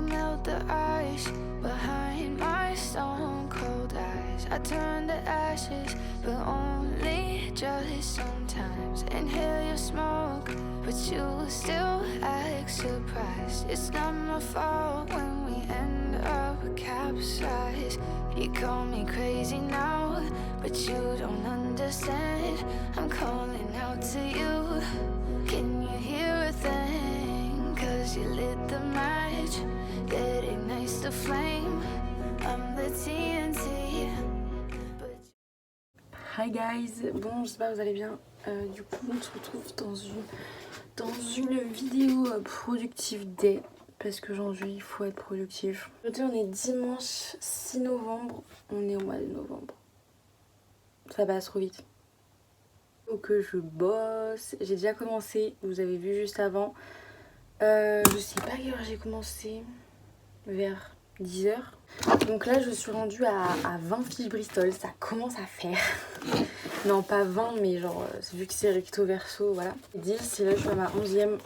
melt the ice behind my stone cold eyes. I turn to ashes, but only just sometimes. Inhale your smoke, but you still act surprised. It's not my fault when we end up capsized. You call me crazy now, but you don't understand. I'm calling out to you. Can you hear a thing? 'Cause you lit the match that ignites the flame. I'm the TNT. Hi guys, bon j'espère que vous allez bien. Du coup on se retrouve dans une vidéo productive day. Parce qu'aujourd'hui il faut être productif. Aujourd'hui on est dimanche 6 novembre, on est au mois de novembre. Ça passe trop vite. Faut que je bosse, j'ai déjà commencé, vous avez vu juste avant. Je sais pas à quelle heure j'ai commencé, vers 10h. Donc là je suis rendue à 20 fiches Bristol, ça commence à faire. Non pas 20 mais genre vu que c'est recto verso, voilà. 10 et là je suis à ma 11e.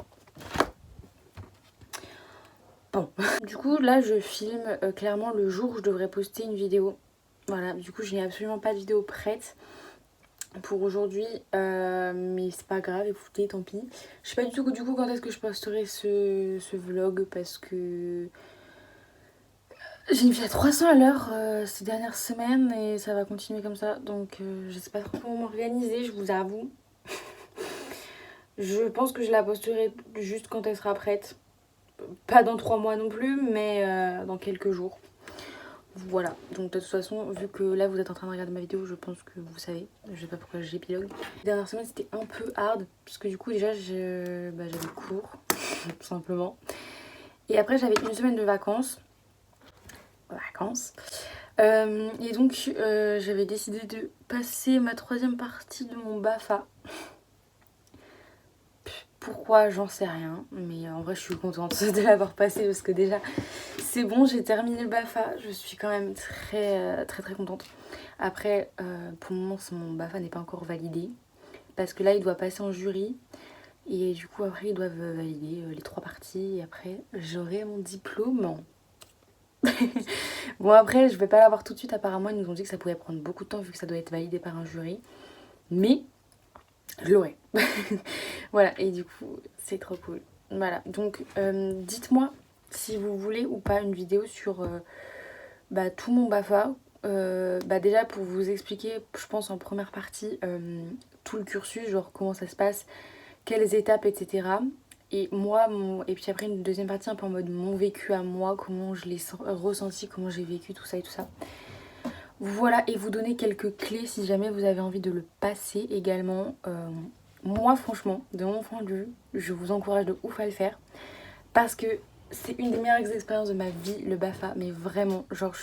Bon. Du coup là je filme clairement le jour où je devrais poster une vidéo. Voilà, du coup je n'ai absolument pas de vidéo prête pour aujourd'hui, mais c'est pas grave, écoutez, tant pis. Je sais pas du coup quand est-ce que je posterai ce vlog parce que j'ai une vie à 300 à l'heure ces dernières semaines et ça va continuer comme ça, donc je sais pas trop comment m'organiser, je vous avoue. Je pense que je la posterai juste quand elle sera prête. Pas dans 3 mois non plus, mais dans quelques jours. Voilà, donc de toute façon, vu que là vous êtes en train de regarder ma vidéo, je pense que vous savez. Je sais pas pourquoi j'épilogue. La dernière semaine c'était un peu hard, puisque du coup déjà j'avais cours, tout simplement. Et après j'avais une semaine de vacances. Et donc j'avais décidé de passer ma 3e partie de mon BAFA. Pourquoi, j'en sais rien, mais en vrai je suis contente de l'avoir passé parce que déjà c'est bon, j'ai terminé le BAFA, je suis quand même très contente. Après pour le moment mon BAFA n'est pas encore validé parce que là il doit passer en jury et du coup après ils doivent valider les 3 parties et après j'aurai mon diplôme. Bon après je vais pas l'avoir tout de suite, apparemment ils nous ont dit que ça pouvait prendre beaucoup de temps vu que ça doit être validé par un jury, mais je l'aurai. Voilà, et du coup c'est trop cool. Voilà, donc dites-moi si vous voulez ou pas une vidéo sur tout mon BAFA. Déjà pour vous expliquer, je pense en première partie, tout le cursus, genre comment ça se passe, quelles étapes, etc. Et moi, et puis après une deuxième partie un peu en mode mon vécu à moi, comment je l'ai ressenti, comment j'ai vécu tout ça et tout ça. Voilà, et vous donner quelques clés si jamais vous avez envie de le passer également. Moi franchement, de mon point de vue, je vous encourage de ouf à le faire. Parce que c'est une des meilleures expériences de ma vie, le BAFA. Mais vraiment, genre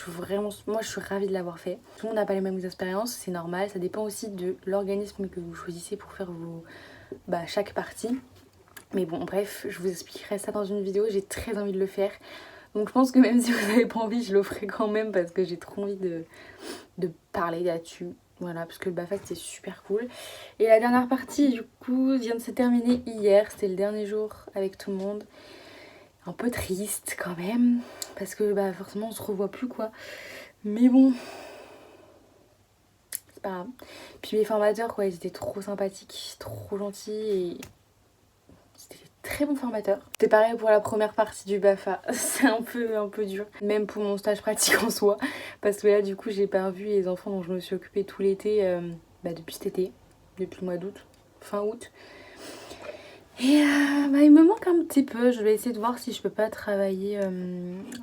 moi je suis ravie de l'avoir fait. Tout le monde n'a pas les mêmes expériences, c'est normal. Ça dépend aussi de l'organisme que vous choisissez pour faire chaque partie. Mais bon, bref, je vous expliquerai ça dans une vidéo, j'ai très envie de le faire. Donc je pense que même si vous n'avez pas envie, je le ferai quand même parce que j'ai trop envie de parler là-dessus. Voilà, parce que le BAFA c'était super cool. Et la dernière partie du coup vient de se terminer hier, c'était le dernier jour avec tout le monde. Un peu triste quand même, parce que forcément on se revoit plus quoi. Mais bon, c'est pas grave. Puis mes formateurs quoi, ils étaient trop sympathiques, trop gentils et c'était très bons formateurs. C'était pareil pour la première partie du BAFA, c'est un peu dur. Même pour mon stage pratique en soi, parce que là du coup j'ai pas revu les enfants dont je me suis occupée tout l'été, depuis cet été, depuis le mois d'août, fin août. Et il me manque un petit peu, je vais essayer de voir si je peux pas travailler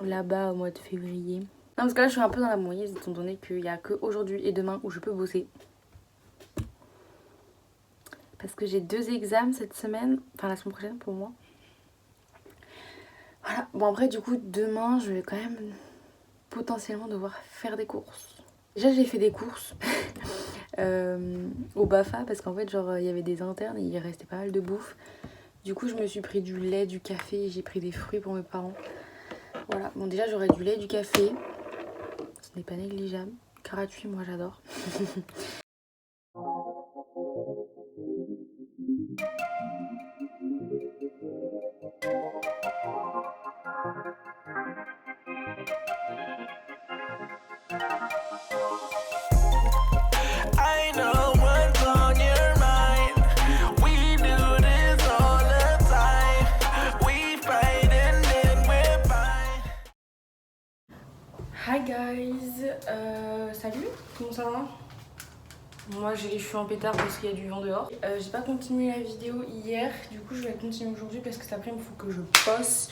là-bas au mois de février. Non, parce que là je suis un peu dans la mouise étant donné qu'il n'y a que aujourd'hui et demain où je peux bosser. Parce que j'ai 2 examens cette semaine, enfin la semaine prochaine pour moi. Voilà, bon après du coup demain je vais quand même potentiellement devoir faire des courses. Déjà j'ai fait des courses au BAFA parce qu'en fait genre il y avait des internes et il restait pas mal de bouffe. Du coup je me suis pris du lait, du café et j'ai pris des fruits pour mes parents. Voilà, bon déjà j'aurai du lait, du café, ce n'est pas négligeable. Gratuit, moi j'adore. I know what's on your mind. We do this all the time. We fight and then we're fine. Hi guys, salut, comment ça va? Moi j'ai les cheveux en pétard parce qu'il y a du vent dehors. J'ai pas continué la vidéo hier, du coup je vais la continuer aujourd'hui parce que cet après-midi il faut que je bosse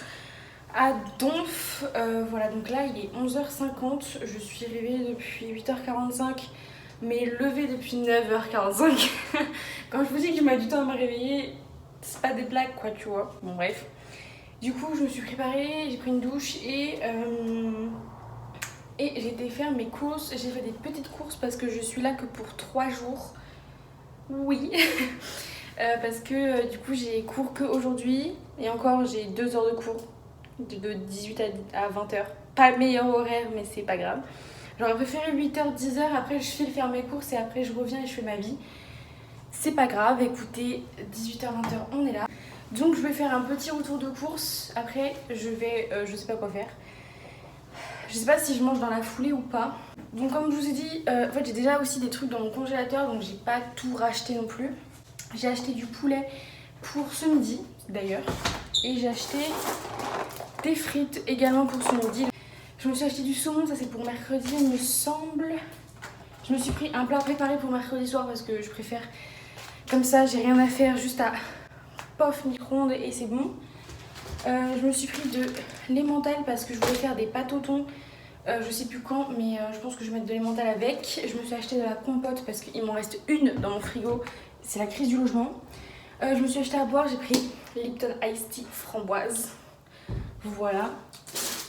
à donf. Voilà, donc là il est 11h50, je suis réveillée depuis 8h45 mais levée depuis 9h45. Quand je vous dis que je mets du temps à me réveiller, c'est pas des blagues quoi, tu vois. Bon bref. Du coup je me suis préparée, j'ai pris une douche et j'ai été faire mes courses. J'ai fait des petites courses parce que je suis là que pour 3 jours. Oui. Parce que du coup j'ai cours qu'aujourd'hui. Et encore j'ai 2 heures de cours. De 18 à 20 heures. Pas le meilleur horaire mais c'est pas grave. J'aurais préféré 8h, 10h. Après je file faire mes courses et après je reviens et je fais ma vie. C'est pas grave. Écoutez, 18h, 20h on est là. Donc je vais faire un petit retour de course. Après je vais, je sais pas quoi faire. Je sais pas si je mange dans la foulée ou pas. Donc comme je vous ai dit, en fait j'ai déjà aussi des trucs dans mon congélateur, donc j'ai pas tout racheté non plus. J'ai acheté du poulet pour ce midi d'ailleurs. Et j'ai acheté des frites également pour ce midi. Je me suis acheté du saumon, ça c'est pour mercredi il me semble. Je me suis pris un plat préparé pour mercredi soir parce que je préfère comme ça, j'ai rien à faire, juste à pof micro-ondes et c'est bon. Je me suis pris de l'emmental parce que je voulais faire des pâtes au thon. Je sais plus quand, mais je pense que je vais mettre de l'emmental avec. Je me suis acheté de la compote parce qu'il m'en reste une dans mon frigo. C'est la crise du logement. Je me suis acheté à boire, j'ai pris Lipton Ice Tea framboise. Voilà.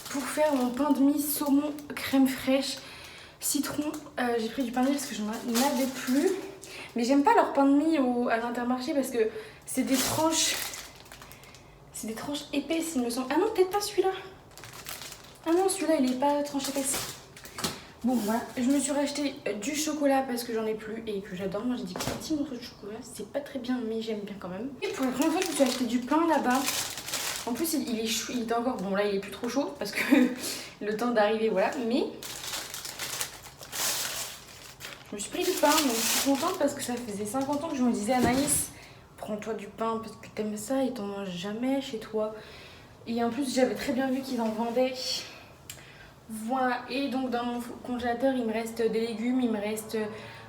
Pour faire mon pain de mie saumon, crème fraîche, citron, j'ai pris du pain de mie parce que j'en avais plus. Mais j'aime pas leur pain de mie à l'Intermarché parce que c'est des tranches. C'est des tranches épaisses, il me semble. Ah non, peut-être pas celui-là. Ah non, celui-là, il est pas tranche épaisse. Bon, voilà. Je me suis racheté du chocolat parce que j'en ai plus et que j'adore manger des petits morceaux de chocolat. C'est pas très bien, mais j'aime bien quand même. Et pour la première fois, je me suis acheté du pain là-bas. En plus, il est chaud. Il était encore... Bon, là, il est plus trop chaud parce que le temps d'arriver, voilà. Mais je me suis pris du pain, donc je suis contente parce que ça faisait 50 ans que je me disais, Anaïs, prends-toi du pain parce que t'aimes ça et t'en manges jamais chez toi. Et en plus j'avais très bien vu qu'ils en vendaient. Voilà, et donc dans mon congélateur il me reste des légumes, il me reste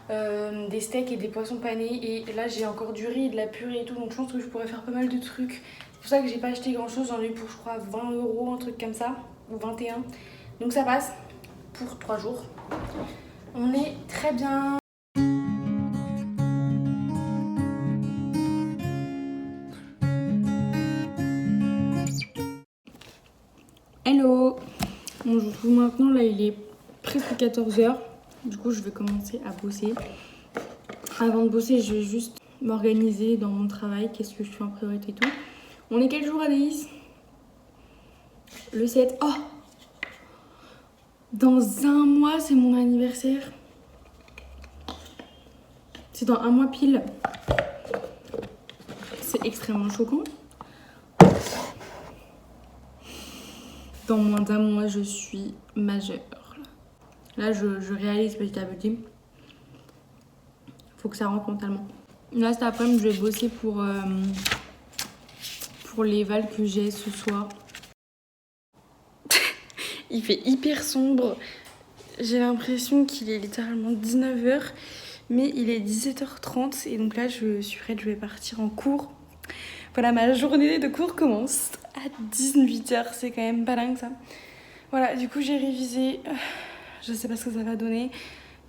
des steaks et des poissons panés. Et là j'ai encore du riz et de la purée et tout, donc je pense que je pourrais faire pas mal de trucs. C'est pour ça que j'ai pas acheté grand chose, j'en ai eu pour je crois 20 €, un truc comme ça, ou 21. Donc ça passe pour 3 jours. On est très bien. Hello. Bon, je vous trouve maintenant, là il est presque 14h. Du coup je vais commencer à bosser. Avant de bosser je vais juste m'organiser dans mon travail, qu'est-ce que je fais en priorité et tout. On est quel jour Anaïs? Le 7. Oh, dans un mois c'est mon anniversaire. C'est dans un mois pile. C'est extrêmement choquant. Dans moins d'un mois, je suis majeure. Là, je réalise petit à petit. Faut que ça rentre mentalement. Là, cet après-midi, je vais bosser pour les vals que j'ai ce soir. Il fait hyper sombre. J'ai l'impression qu'il est littéralement 19h. Mais il est 17h30. Et donc là, je suis prête, je vais partir en cours. Voilà, ma journée de cours commence à 18h, c'est quand même pas dingue ça. Voilà, du coup j'ai révisé, je sais pas ce que ça va donner,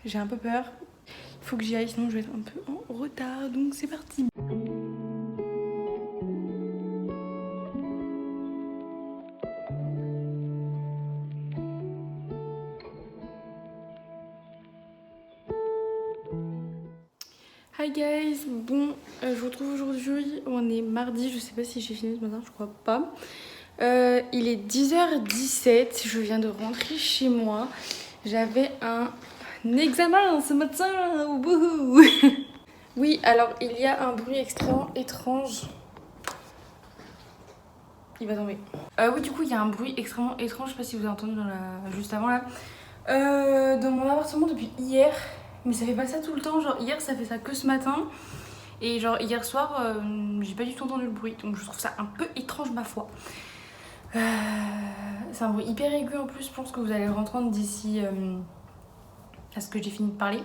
j'ai un peu peur. Il faut que j'y aille, sinon je vais être un peu en retard, donc c'est parti. Hi guys, bon, je vous retrouve aujourd'hui, on est mardi, je sais pas si j'ai fini ce matin, je crois pas. Il est 10h17, je viens de rentrer chez moi. J'avais un examen ce matin, wouhou. Oui, alors il y a un bruit extrêmement étrange. Il va tomber. Oui, du coup, il y a un bruit extrêmement étrange, je sais pas si vous avez entendu juste avant là. dans mon appartement depuis hier. Mais ça fait pas ça tout le temps, genre hier ça fait ça que ce matin. Et genre hier soir, j'ai pas du tout entendu le bruit. Donc je trouve ça un peu étrange ma foi. C'est un bruit hyper aigu en plus, je pense que vous allez le entendre d'ici à ce que j'ai fini de parler.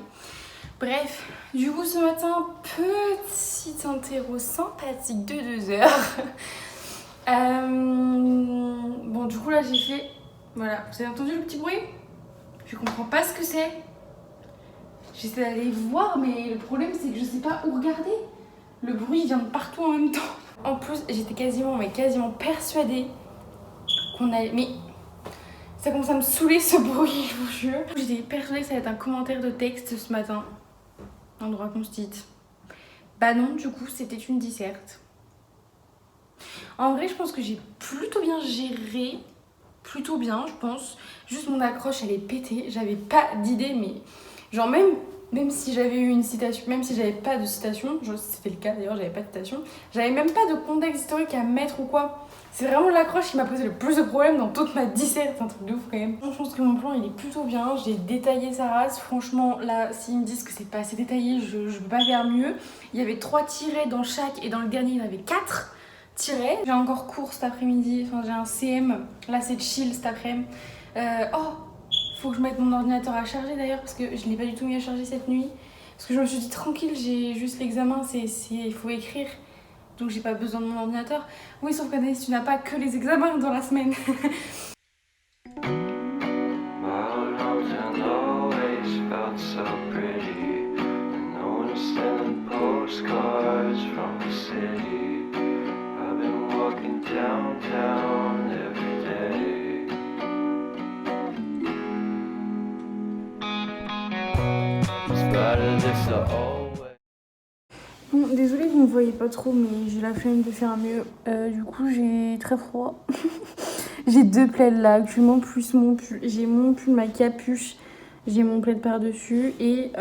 Bref, du coup ce matin, petite interro sympathique de 2 heures. Bon du coup là j'ai fait, voilà, vous avez entendu le petit bruit? Je comprends pas ce que c'est. J'essaie d'aller voir mais le problème c'est que je sais pas où regarder. Le bruit vient de partout en même temps. En plus j'étais quasiment persuadée qu'on allait... Mais ça commence à me saouler ce bruit, je vous jure. J'étais persuadée que ça allait être un commentaire de texte ce matin. En droit constite. Bah non, du coup, c'était une disserte. En vrai, je pense que j'ai plutôt bien géré. Plutôt bien, je pense. Juste mon accroche, elle est pétée. J'avais pas d'idée, mais... Genre même si j'avais eu une citation, même si j'avais pas de citation, genre c'était le cas d'ailleurs, j'avais pas de citation, j'avais même pas de contexte historique à mettre ou quoi. C'est vraiment l'accroche qui m'a posé le plus de problèmes dans toute ma disserte, c'est un truc de ouf quand même. Je pense que mon plan il est plutôt bien, j'ai détaillé sa race, franchement là s'ils me disent que c'est pas assez détaillé, je peux pas faire mieux. Il y avait 3 tirets dans chaque et dans le dernier il y en avait 4 tirets. J'ai encore cours cet après-midi, enfin j'ai un CM, là c'est chill cet après-midi. Faut que je mette mon ordinateur à charger d'ailleurs parce que je l'ai pas du tout mis à charger cette nuit. Parce que je me suis dit tranquille, j'ai juste l'examen, il faut écrire. Donc j'ai pas besoin de mon ordinateur. Oui, sauf qu'Anaïs, tu n'as pas que les examens dans la semaine. Bon, désolée, vous ne voyez pas trop, mais j'ai la flemme de faire mieux. Du coup, j'ai très froid. J'ai 2 plaids là actuellement, plus mon pull. J'ai mon pull, ma capuche, j'ai mon plaid par-dessus. Et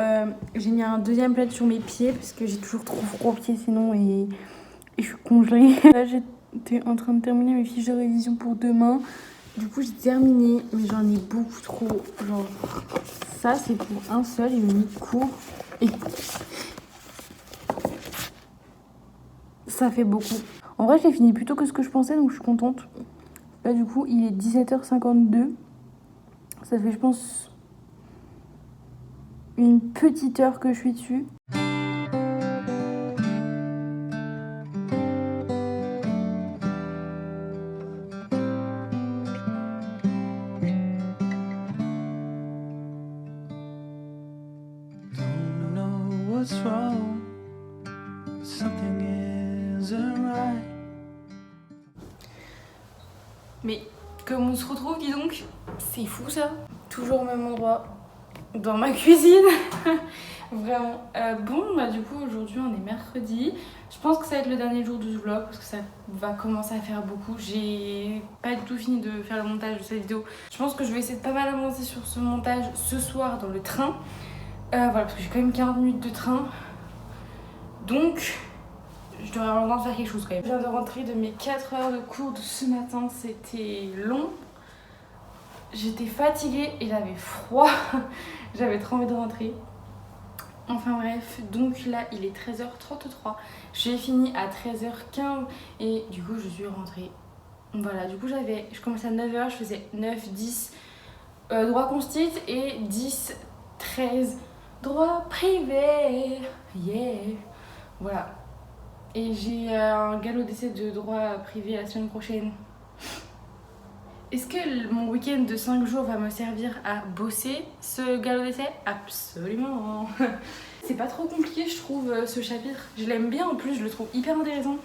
j'ai mis un deuxième plaid sur mes pieds parce que j'ai toujours trop froid aux pieds sinon et je suis congelée. Là, j'étais en train de terminer mes fiches de révision pour demain. Du coup, j'ai terminé, mais j'en ai beaucoup trop. Genre, ça, c'est pour un seul, il me court. Et ça fait beaucoup. En vrai, j'ai fini plus tôt que ce que je pensais, donc je suis contente. Là, du coup, il est 17h52. Ça fait, je pense, une petite heure que je suis dessus. Don't know what's wrong. Something isn't right. Mais comme on se retrouve, dis donc, c'est fou ça. Toujours au même endroit, dans ma cuisine. Vraiment. Bon, bah du coup, aujourd'hui, on est mercredi. Je pense que ça va être le dernier jour de ce vlog parce que ça va commencer à faire beaucoup. J'ai pas du tout fini de faire le montage de cette vidéo. Je pense que je vais essayer de pas mal avancer sur ce montage ce soir dans le train. Voilà, parce que j'ai quand même 40 minutes de train. Donc, je devrais avoir le temps de faire quelque chose quand même. Je viens de rentrer de mes 4 heures de cours de ce matin. C'était long. J'étais fatiguée et j'avais froid. J'avais trop envie de rentrer. Enfin bref, donc là il est 13h33. J'ai fini à 13h15 et du coup je suis rentrée. Voilà, du coup je commençais à 9h, je faisais 9, 10 droit constite et 10, 13 droit privé. Yeah. Voilà. Et j'ai un galop d'essai de droit privé la semaine prochaine. Est-ce que mon week-end de 5 jours va me servir à bosser ce galop d'essai? Absolument. C'est pas trop compliqué je trouve ce chapitre. Je l'aime bien en plus, je le trouve hyper intéressant.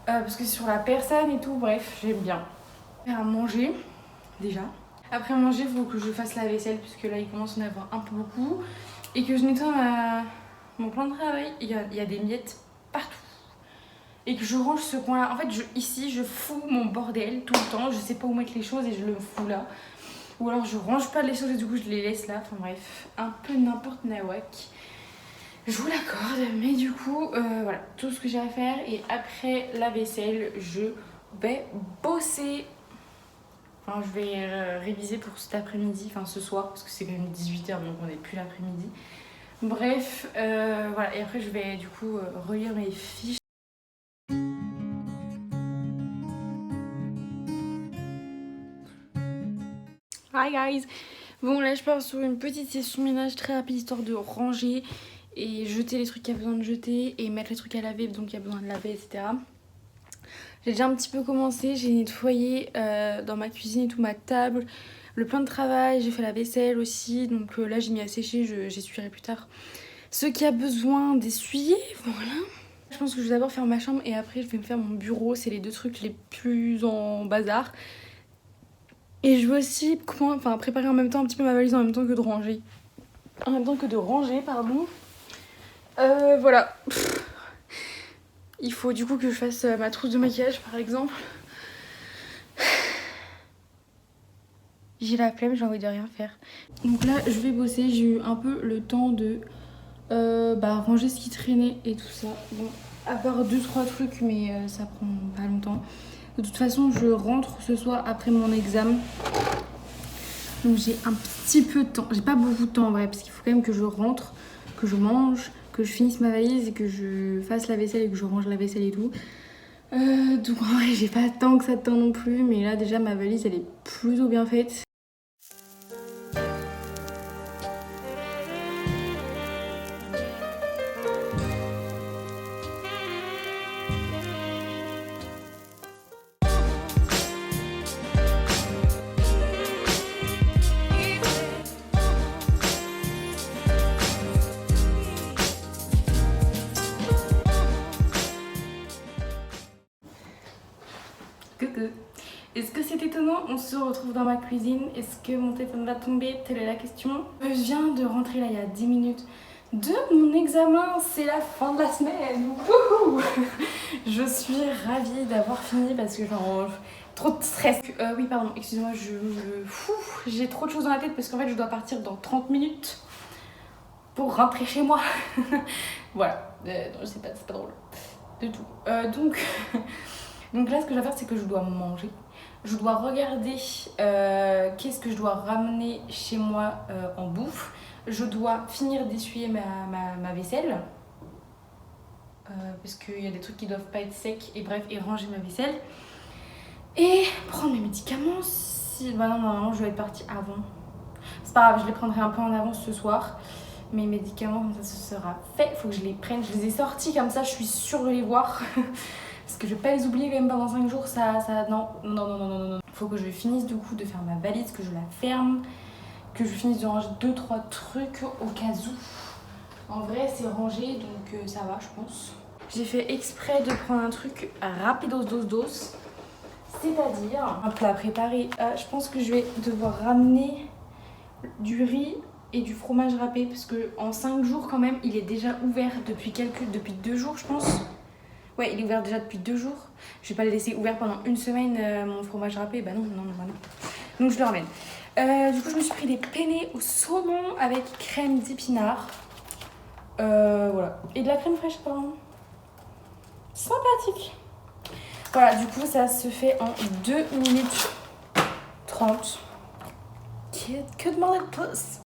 Parce que c'est sur la personne et tout, bref, j'aime bien. Faire à manger, déjà. Après manger, il faut que je fasse la vaisselle puisque là il commence à en avoir un peu beaucoup. Et que je nettoie mon plan de travail. Il y a des miettes partout. Et que je range ce coin là. En fait ici je fous mon bordel tout le temps. Je sais pas où mettre les choses et je le fous là. Ou alors je range pas les choses et du coup je les laisse là. Enfin bref, un peu n'importe nawak. Je vous l'accorde, mais du coup voilà tout ce que j'ai à faire. Et après la vaisselle je vais bosser. Enfin, je vais réviser pour cet après-midi, enfin ce soir, parce que c'est quand même 18h, donc on n'est plus l'après-midi. Bref, voilà, et après je vais du coup relire mes fiches. Hi guys! Bon, là je pars sur une petite session ménage très rapide, histoire de ranger et jeter les trucs qu'il y a besoin de jeter et mettre les trucs à laver, donc il y a besoin de laver, etc. J'ai déjà un petit peu commencé, j'ai nettoyé dans ma cuisine et tout, ma table, le plan de travail, j'ai fait la vaisselle aussi, donc là j'ai mis à sécher, j'essuierai plus tard ce qui a besoin d'essuyer, voilà. Je pense que je vais d'abord faire ma chambre et après je vais me faire mon bureau, c'est les deux trucs les plus en bazar. Et je veux aussi préparer en même temps un petit peu ma valise en même temps que de ranger. Pardon. Voilà. Il faut du coup que je fasse ma trousse de maquillage par exemple. J'ai la flemme, j'ai envie de rien faire. Donc là je vais bosser, j'ai eu un peu le temps de ranger ce qui traînait et tout ça. Bon, à part 2-3 trucs mais ça prend pas longtemps. De toute façon je rentre ce soir après mon examen. Donc j'ai un petit peu de temps, j'ai pas beaucoup de temps en vrai parce qu'il faut quand même que je rentre, que je mange, que je finisse ma valise et que je fasse la vaisselle et que je range la vaisselle et tout. Donc en vrai j'ai pas tant que ça de temps non plus, mais là déjà ma valise elle est plutôt bien faite. Coucou. Est-ce que c'est étonnant? On se retrouve dans ma cuisine. Est-ce que mon téléphone va tomber? Telle est la question. Je viens de rentrer là il y a 10 minutes de mon examen. C'est la fin de la semaine. Wouhou. Je suis ravie d'avoir fini parce que genre trop de stress. Oui pardon, excusez-moi, j'ai trop de choses dans la tête parce qu'en fait je dois partir dans 30 minutes pour rentrer chez moi. Voilà, non, c'est pas drôle du tout. Donc là, ce que je vais faire, c'est que je dois manger. Je dois regarder qu'est-ce que je dois ramener chez moi en bouffe. Je dois finir d'essuyer ma vaisselle. Parce qu'il y a des trucs qui doivent pas être secs. Et bref, et ranger ma vaisselle. Et prendre mes médicaments. Normalement, je vais être partie avant. C'est pas grave, je les prendrai un peu en avance ce soir. Mes médicaments, comme ça, ce sera fait. Faut que je les prenne. Je les ai sortis comme ça, je suis sûre de les voir. Parce que je vais pas les oublier quand même pendant 5 jours, non. Faut que je finisse du coup de faire ma valise, que je la ferme, que je finisse de ranger 2-3 trucs au cas où. En vrai c'est rangé donc ça va je pense. J'ai fait exprès de prendre un truc rapidos, c'est-à-dire un plat préparé. Je pense que je vais devoir ramener du riz et du fromage râpé parce que en 5 jours quand même il est déjà ouvert depuis 2 jours je pense. Ouais, il est ouvert déjà depuis 2 jours. Je vais pas le laisser ouvert pendant une semaine, mon fromage râpé. Bah non. Donc je le ramène. Du coup, je me suis pris des penne au saumon avec crème d'épinards. Voilà. Et de la crème fraîche, pardon. Sympathique. Voilà, du coup, ça se fait en 2 minutes 30. Que demander de plus?